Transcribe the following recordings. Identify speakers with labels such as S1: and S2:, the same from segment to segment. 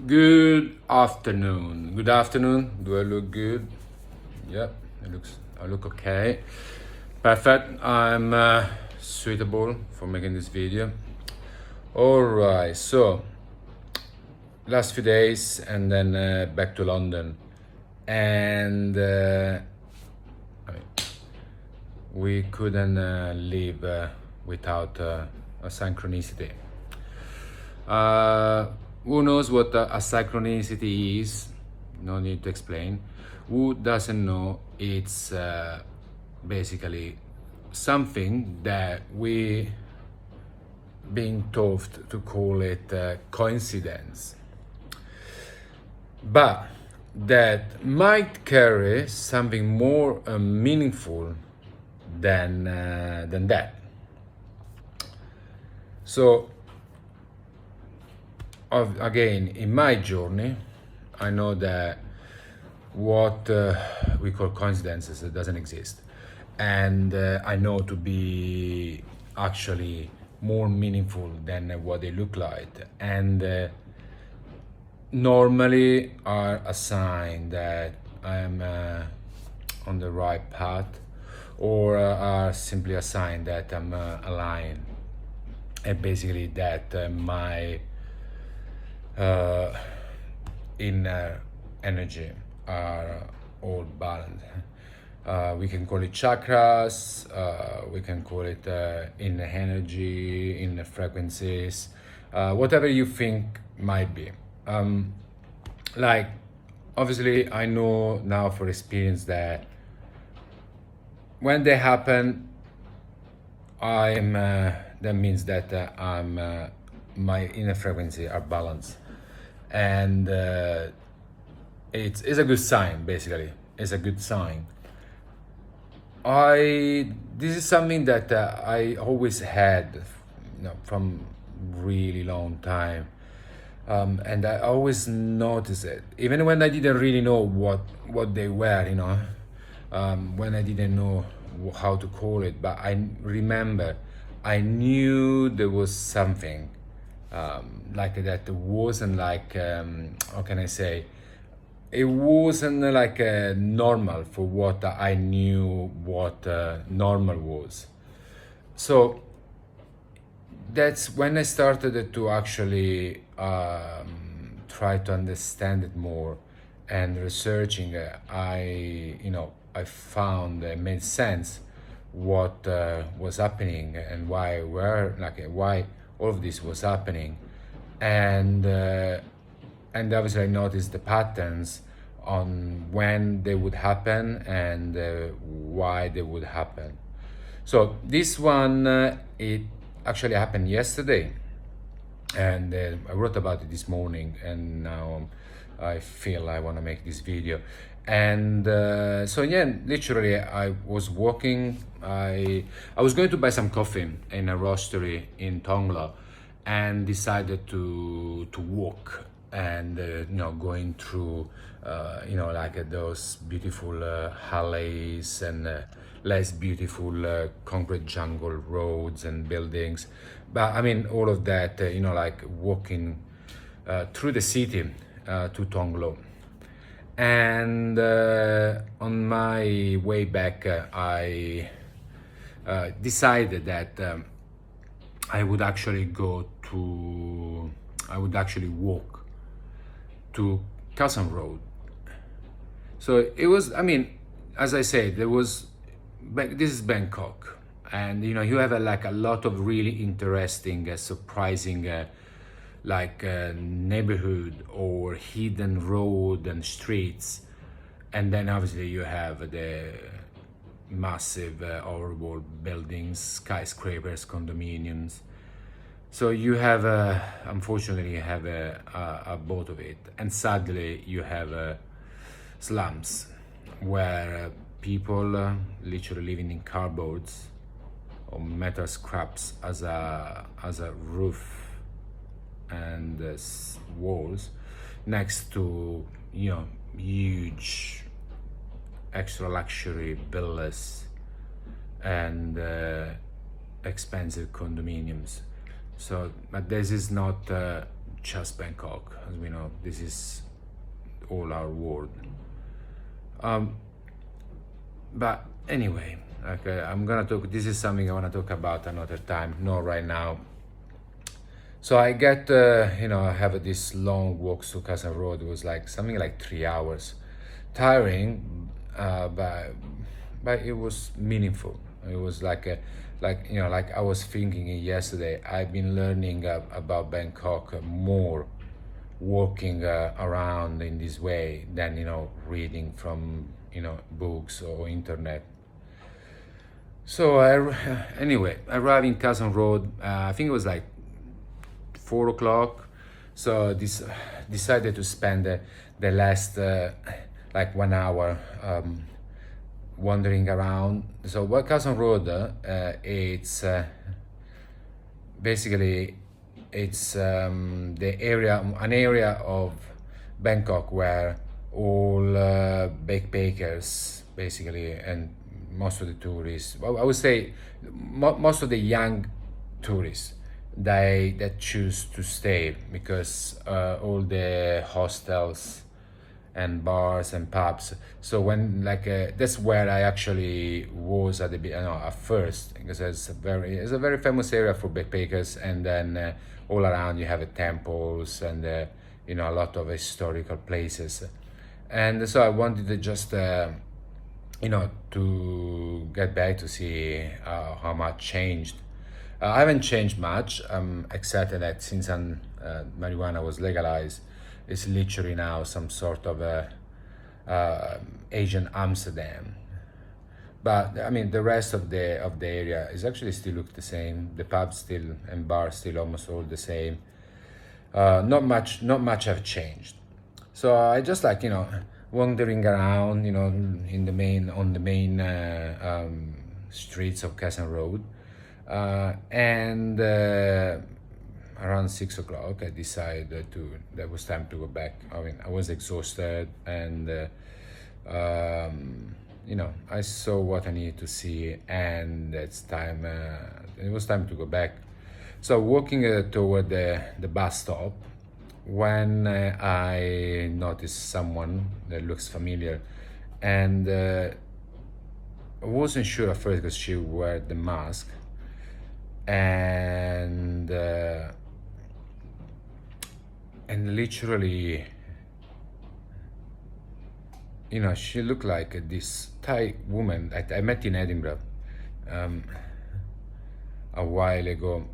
S1: Good afternoon. Good afternoon. Do I look good? Yep, I look okay. Perfect. I'm suitable for making this video. All right. So last few days, and then back to London, and I mean, we couldn't live without a synchronicity. Who knows what a synchronicity is? No need to explain. Who doesn't know? It's basically something that we being taught to call it coincidence, but that might carry something more meaningful than that. So again, in my journey, I know that what we call coincidences doesn't exist, and I know to be actually more meaningful than what they look like, and normally are a sign that I am on the right path, or are simply a sign that I'm aligned, and basically that my inner energy are all balanced. We can call it chakras, we can call it inner energy, inner frequencies, whatever you think might be. Like, obviously, I know now for experience that when they happen, I'm that means that I'm my inner frequency are balanced, and it's a good sign. Basically, it's a good sign. This is something that I always had, from really long time, and I always noticed it, even when I didn't really know what they were, when I didn't know how to call it. But I remember, I knew there was something like that. It wasn't like how can I say? It wasn't like normal for what I knew what normal was. So that's when I started to actually try to understand it more, and researching. I found it made sense what was happening, and why all of this was happening, and obviously I noticed the patterns on when they would happen, and why they would happen. So this one, it actually happened yesterday, and I wrote about it this morning, and now I feel I want to make this video. And so yeah, literally I was walking. I was going to buy some coffee in a roastery in Tonglo, and decided to walk, and going through like those beautiful alleys, and less beautiful concrete jungle roads and buildings. But I mean, all of that, like walking through the city to Tonglo. And on my way back, I decided that I would actually walk to Kao San Road. So it was, I mean, as I said, this is Bangkok, and you have like a lot of really interesting, surprising, neighborhood or hidden road and streets, and then obviously you have the massive, horrible buildings, skyscrapers, condominiums. So you have, unfortunately, you have both of it, and sadly you have slums where people literally living in cardboards or metal scraps as a roof and walls, next to huge extra luxury villas and expensive condominiums. So, but this is not just Bangkok. As we know, this is all our world. But anyway, okay, I'm gonna talk. This is something I wanna talk about another time, not right now. So I get, I have this long walk to Kao San Road. It was like something like 3 hours, tiring, but it was meaningful. It was like I was thinking it yesterday. I've been learning about Bangkok more, walking around in this way than reading from books or internet. So anyway, I arrived in Kao San Road. I think it was like 4 o'clock. So this decided to spend the last like 1 hour wandering around. So what Kao San Road, it's basically the area, an area of Bangkok where all backpackers basically, and most of the tourists, well, I would say most of the young tourists, that choose to stay, because all the hostels and bars and pubs. So when that's where I actually was at at first, because it's a very famous area for backpackers, and then all around you have temples and a lot of historical places, and so I wanted to just to get back to see how much changed. I haven't changed much, except that since marijuana was legalized, it's literally now some sort of Asian Amsterdam. But I mean, the rest of the area is actually still look the same. The pubs still and bars still almost all the same. Not much have changed. So I just wandering around, on the main streets of Kao San Road. And around 6 o'clock, I decided that was time to go back. I mean, I was exhausted, and I saw what I needed to see, and it's time. It was time to go back. So walking toward the bus stop, when I noticed someone that looks familiar, and I wasn't sure at first because she wore the mask. And literally, she looked like this Thai woman that I met in Edinburgh a while ago.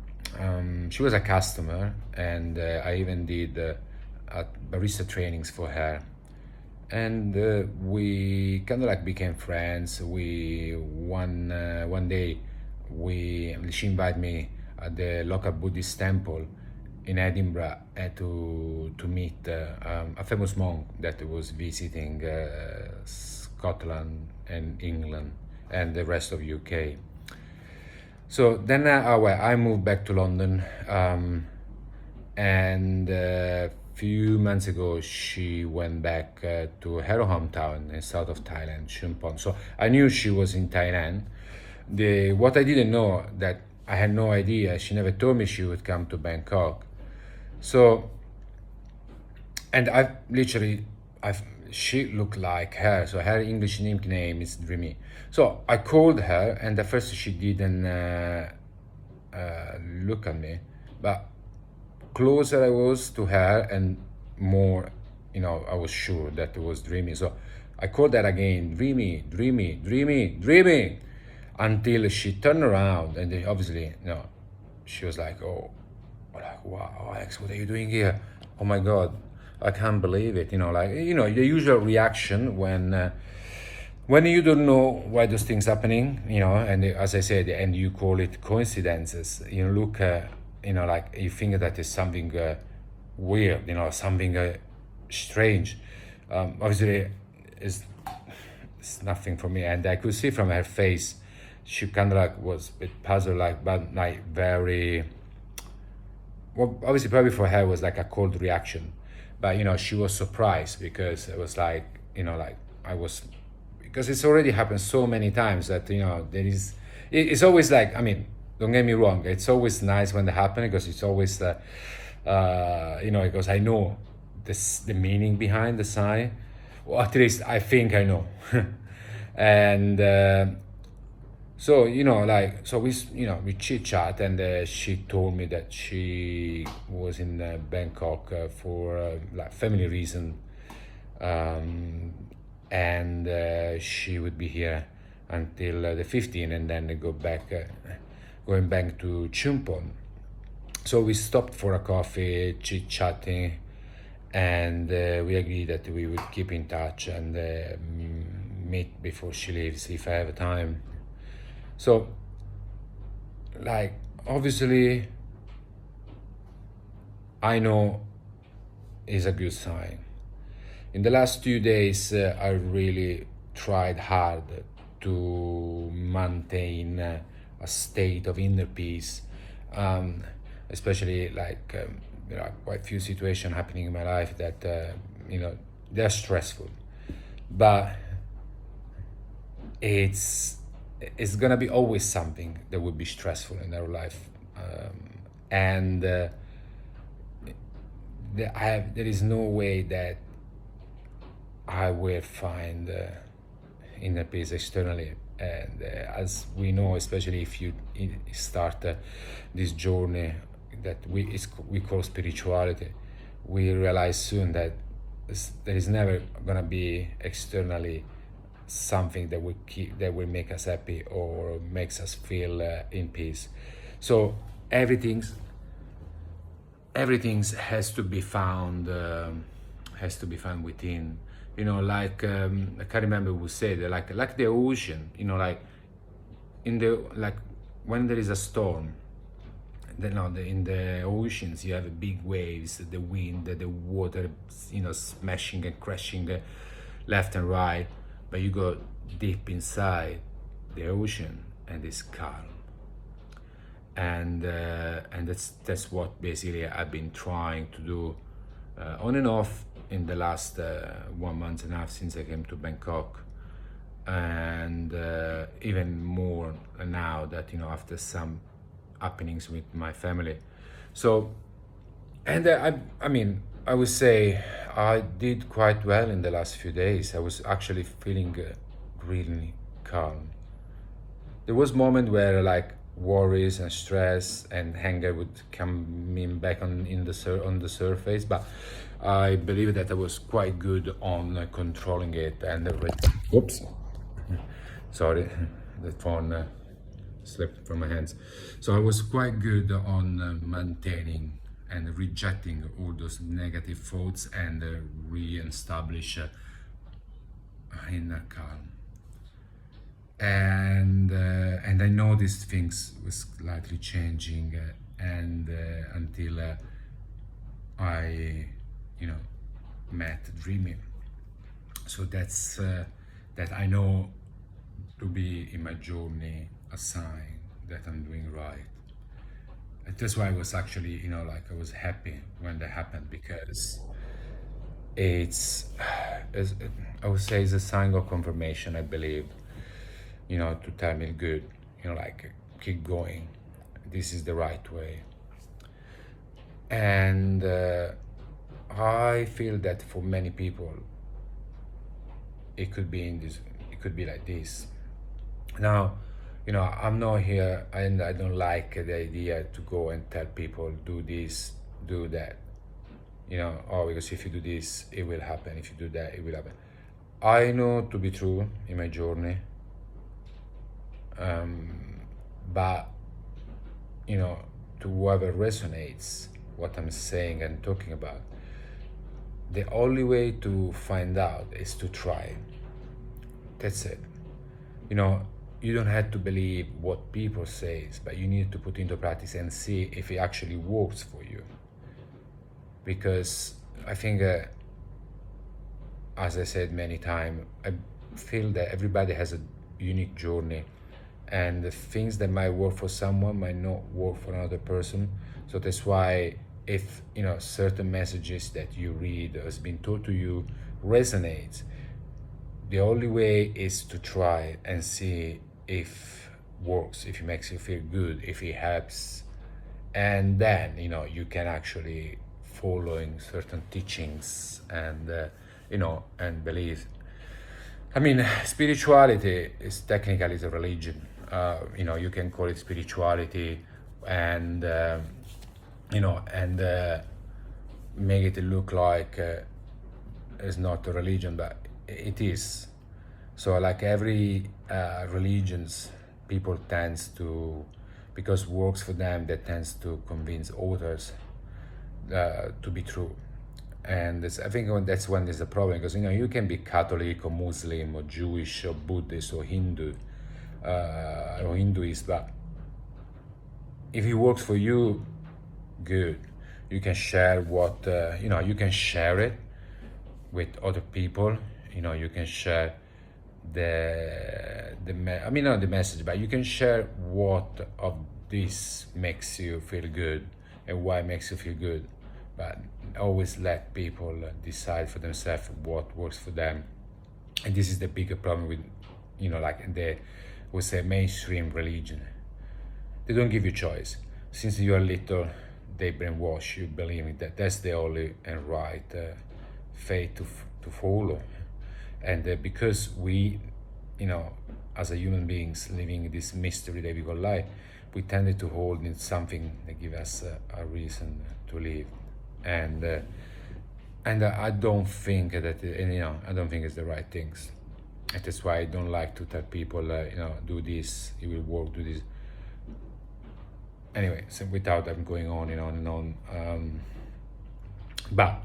S1: She was a customer, and I even did barista trainings for her, and we kind of became friends. One day she invited me at the local Buddhist temple in Edinburgh to meet a famous monk that was visiting Scotland and England and the rest of UK. So then I moved back to London, and a few months ago she went back to her hometown in south of Thailand, Chumpon. So I knew she was in Thailand. What I didn't know, that I had no idea, she never told me she would come to Bangkok. So, and she looked like her. So her English nickname is Dreamy. So I called her, and at first she didn't look at me, but closer I was to her and more, I was sure that it was Dreamy. So I called her again, Dreamy, Dreamy, Dreamy, Dreamy, until she turned around, and obviously, she was like, oh, wow, Alex, what are you doing here? Oh my God, I can't believe it. The usual reaction when you don't know why those things happening, and as I said, and you call it coincidences. You look, you think that is something weird, something strange. Obviously, it's nothing for me, and I could see from her face, she kind of was a bit puzzled, but very. Well, obviously, probably for her it was like a cold reaction, but she was surprised, because it was I was, because it's already happened so many times that there is. It's always don't get me wrong, it's always nice when they happen, because it's always because I know the meaning behind the sign, or at least I think I know. And so we chit chat, and she told me that she was in Bangkok for like family reason, um, and she would be here until the 15th, and then going back to Chumpon. So we stopped for a coffee, chit chatting, and we agreed that we would keep in touch and meet before she leaves if I have time. So, like, obviously, I know is a good sign. In the last 2 days, I really tried hard to maintain a state of inner peace, um, especially there are quite few situations happening in my life that they're stressful, but it's it's gonna be always something that would be stressful in our life, and there is no way that I will find inner peace externally. And as we know, especially if you start this journey that we call spirituality, we realize soon that there is never gonna be externally something that will make us happy or makes us feel in peace. So everything has to be found within. I can't remember who said it, like the ocean. Like when there is a storm, in the oceans you have big waves, the wind, the water, smashing and crashing left and right. But you go deep inside the ocean and it's calm. And that's what basically I've been trying to do on and off in the last 1 month and a half since I came to Bangkok, and even more now that after some happenings with my family. So, and I would say I did quite well in the last few days. I was actually feeling really calm. There was moment where like worries and stress and anger would come in back on the surface, but I believe that I was quite good on controlling it and Oops, sorry, the phone slipped from my hands. So I was quite good on maintaining and rejecting all those negative thoughts and re-establish inner calm. And I noticed things was slightly changing, and until I, met Dreamy. So that I know to be in my journey a sign that I'm doing right. And that's why I was actually, I was happy when that happened, because it's, I would say, it's a sign of confirmation, I believe, to tell me good, keep going. This is the right way. And I feel that for many people, it could be like this. Now, I'm not here, and I don't like the idea to go and tell people do this, do that. Because if you do this, it will happen. If you do that, it will happen. I know to be true in my journey, but to whoever resonates what I'm saying and talking about, the only way to find out is to try. That's it. You don't have to believe what people say, but you need to put into practice and see if it actually works for you. Because I think, as I said many times, I feel that everybody has a unique journey, and the things that might work for someone might not work for another person. So that's why if certain messages that you read or has been told to you resonates, the only way is to try and see if works, if it makes you feel good, if it helps, and then you can actually following certain teachings and and beliefs. I mean, spirituality is technically a religion. You can call it spirituality, and and make it look like it's not a religion, but it is. So, like every religions, people tends to, because works for them, that tends to convince others to be true. And I think that's when there's a problem, because you can be Catholic or Muslim or Jewish or Buddhist or Hindu or Hinduist, but if it works for you, good. You can share what you can share it with other people. You can share not the message, but you can share what of this makes you feel good and why it makes you feel good. But always let people decide for themselves what works for them. And this is the bigger problem with like we say mainstream religion. They don't give you choice. Since you are little, they brainwash you believing that that's the only and right faith to follow. And because we as a human beings living this mystery that we call life, we tended to hold in something that gives us a reason to live. And I don't think that I don't think it's the right things. And that's why I don't like to tell people do this, it will work, do this. Anyway, so without them going on and on and on. But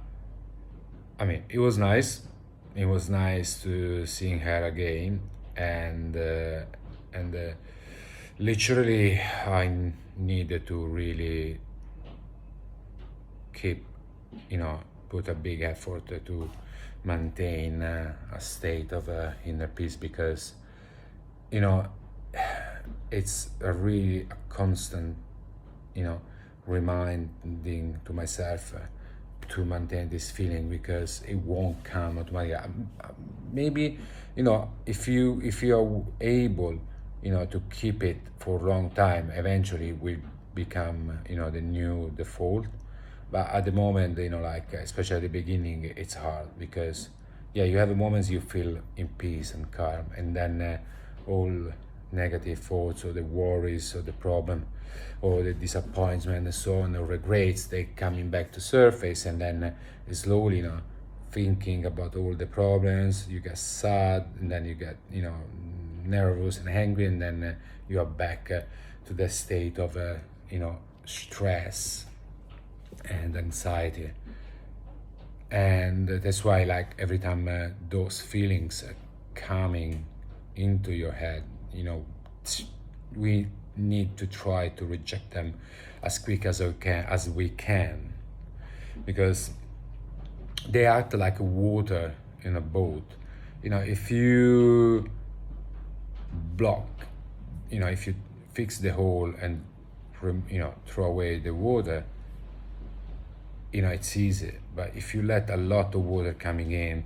S1: I mean, it was nice. It was nice to seeing her again, and literally I needed to really keep put a big effort to maintain a state of inner peace, because it's a really a constant reminding to myself to maintain this feeling, because it won't come automatically. Maybe if you are able to keep it for a long time, eventually it will become the new default. But at the moment, like especially at the beginning, it's hard, because you have moments you feel in peace and calm, and then all negative thoughts or the worries or the problem or the disappointment and so on, or regrets, they coming back to surface, and then slowly thinking about all the problems, you get sad, and then you get nervous and angry, and then you are back to the state of stress and anxiety. And that's why, like, every time those feelings are coming into your head, we need to try to reject them as quick as we can, because they act like water in a boat. If you block, if you fix the hole and throw away the water, it's easy. But if you let a lot of water coming in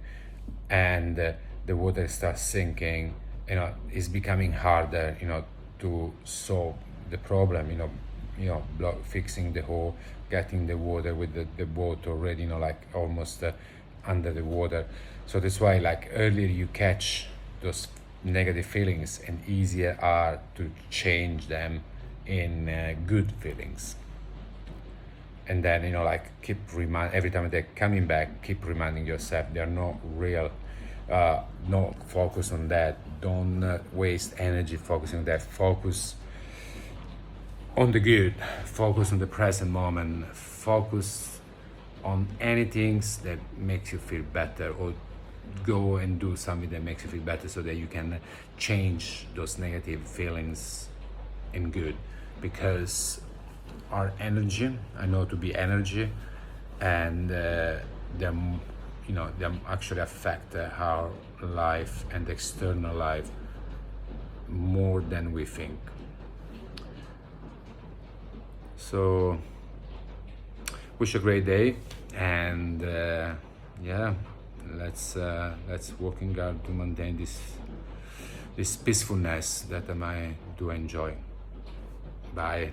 S1: and the water starts sinking, it's becoming harder to solve the problem, fixing the hole, getting the water with the boat already like almost under the water. So that's why, like, earlier you catch those negative feelings, and easier are to change them in good feelings. And then like every time they're coming back, keep reminding yourself they're not real. No, focus on that. Don't waste energy focusing on that. Focus on the good. Focus on the present moment. Focus on anything that makes you feel better, or go and do something that makes you feel better, so that you can change those negative feelings in good. Because our energy, I know to be energy, and they actually affect our life and external life more than we think. So wish a great day, and let's working hard to maintain this peacefulness that I do enjoy. Bye.